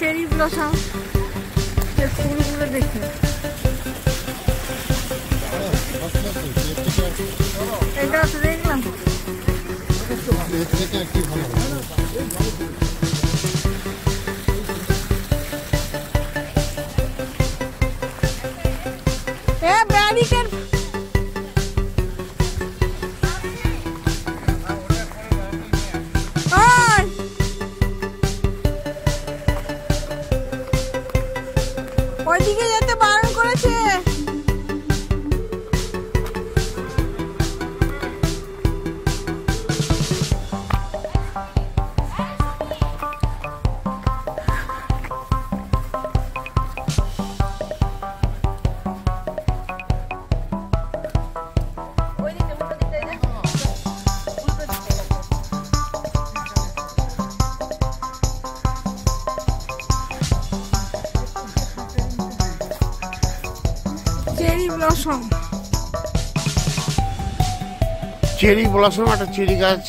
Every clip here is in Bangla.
চেরি ব্লসম ফুলগুলো দেখে এটা তো দেখলাম। ওইদিকে যেতে বারণ করেছে। চেরি ব্লসম একটা চেরি গাছ।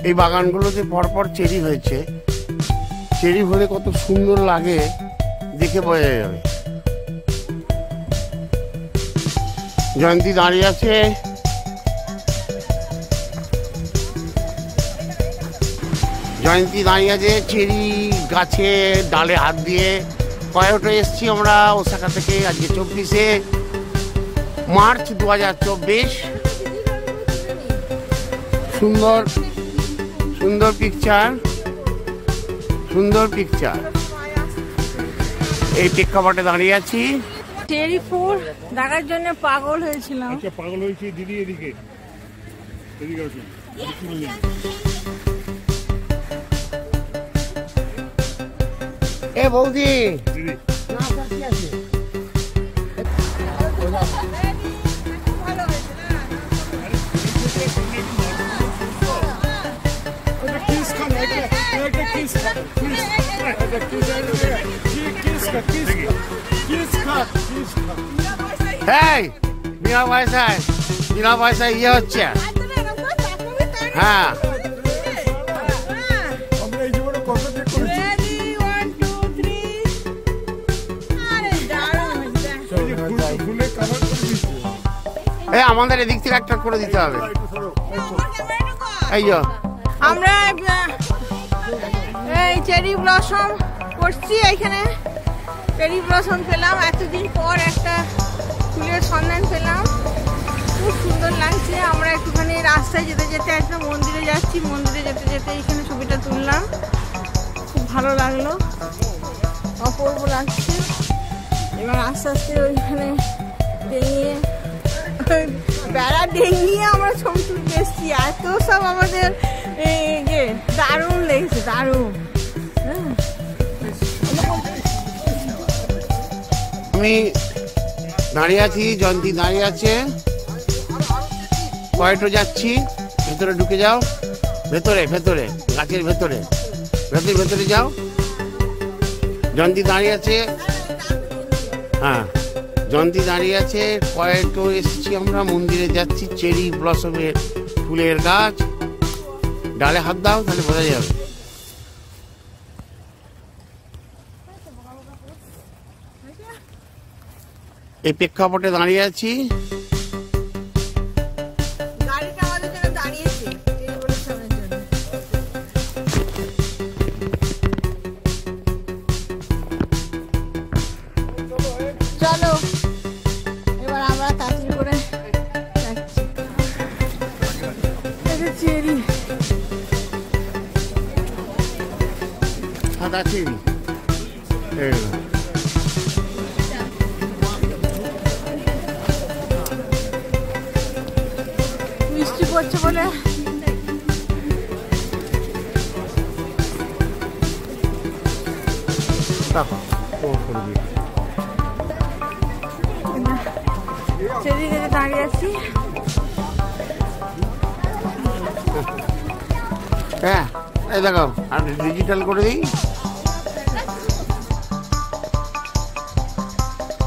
এই বাগানগুলোতে পরপর চেরি হয়েছে। চেরি হলে কত সুন্দর লাগে দেখে বোঝা যাবে। জয়ন্তী দাঁড়িয়ে আছে। জয়ন্তী দাঁড়িয়ে আছে চেরি গাছে ডালে হাত দিয়ে। কয়েকটা এসছি আমরা ওসাকা থেকে। আজকে 24শে মার্চ 2024। সুন্দর সুন্দর পিকচার, সুন্দর পিকচার। এই প্রেক্ষাপটে দাঁড়িয়ে আছি। চেরি ফুল দেখার জন্য পাগল হয়েছিলাম। পাগল হয়েছি দিদি। এদিকে এ বৌদি বিনা পয়সায় ইয়ে হচ্ছে। হ্যাঁ আমাদের এদিক থেকে একটা করে দিতে হবে। আমরা এই চেরি ব্লসম করছি। এখানে চেরি ব্লসম পেলাম, এতদিন পর একটা ফুলের সন্ধান পেলাম। খুব সুন্দর লাগছে। আমরা একটুখানি রাস্তায় যেতে যেতে একটা মন্দিরে যাচ্ছি। মন্দিরে যেতে যেতে এখানে ছবিটা তুললাম। খুব ভালো লাগলো, অপূর্ব লাগছে। এবার আস্তে আস্তে ওইখানে ডেঙিয়ে বেড়া ডেঙিয়ে আমরা ছবি তুলতে এসছি। এত সব আমাদের দারুণ লেগেছে, দারুণ। আমি দাঁড়িয়ে আছি, জয়ন্তী দাঁড়িয়ে আছে। কয়েকটা যাচ্ছি। ভেতরে ঢুকে যাও। ভেতরে ভেতরে গাছের ভেতরে ভেতরে ভেতরে যাও। জয়ন্তী দাঁড়িয়ে আছে। হ্যাঁ জয়ন্তী দাঁড়িয়ে আছে। কয়েকটা এসেছি আমরা, মন্দিরে যাচ্ছি। চেরি ব্লসমের ফুলের গাছ। ডালে হাত দাও তাহলে বোঝা যাবে। এই প্রেক্ষাপটে দাঁড়িয়ে আছি। চলো এবার আমরা তাড়াতাড়ি করে যাচ্ছি। চেরি সাদা চেরি। বৃষ্টি পড়ছে বলে চেরি গাছে দাঁড়িয়ে আছি। হ্যাঁ এই দেখো আমি ডিজিটাল করে দিই।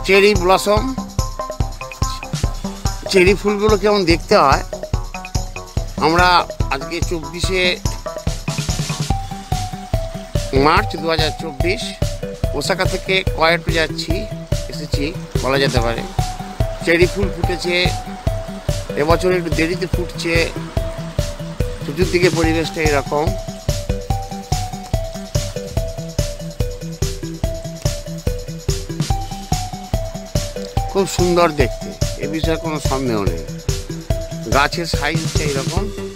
Cherry blossom. চেরি ফুলগুলো কেমন দেখতে হয়। আমরা আজকে 24শে মার্চ 2024 ওসাকা থেকে কয়েটু এসেছি বলা যেতে পারে। চেরি ফুল ফুটেছে, এবছর একটু দেরিতে ফুটছে। চতুর্দিকে পরিবেশটা এরকম। খুব সুন্দর দেখতে, এ বিষয়ে কোনো সন্দেহ নেই। গাছের সাইজ হচ্ছে এইরকম।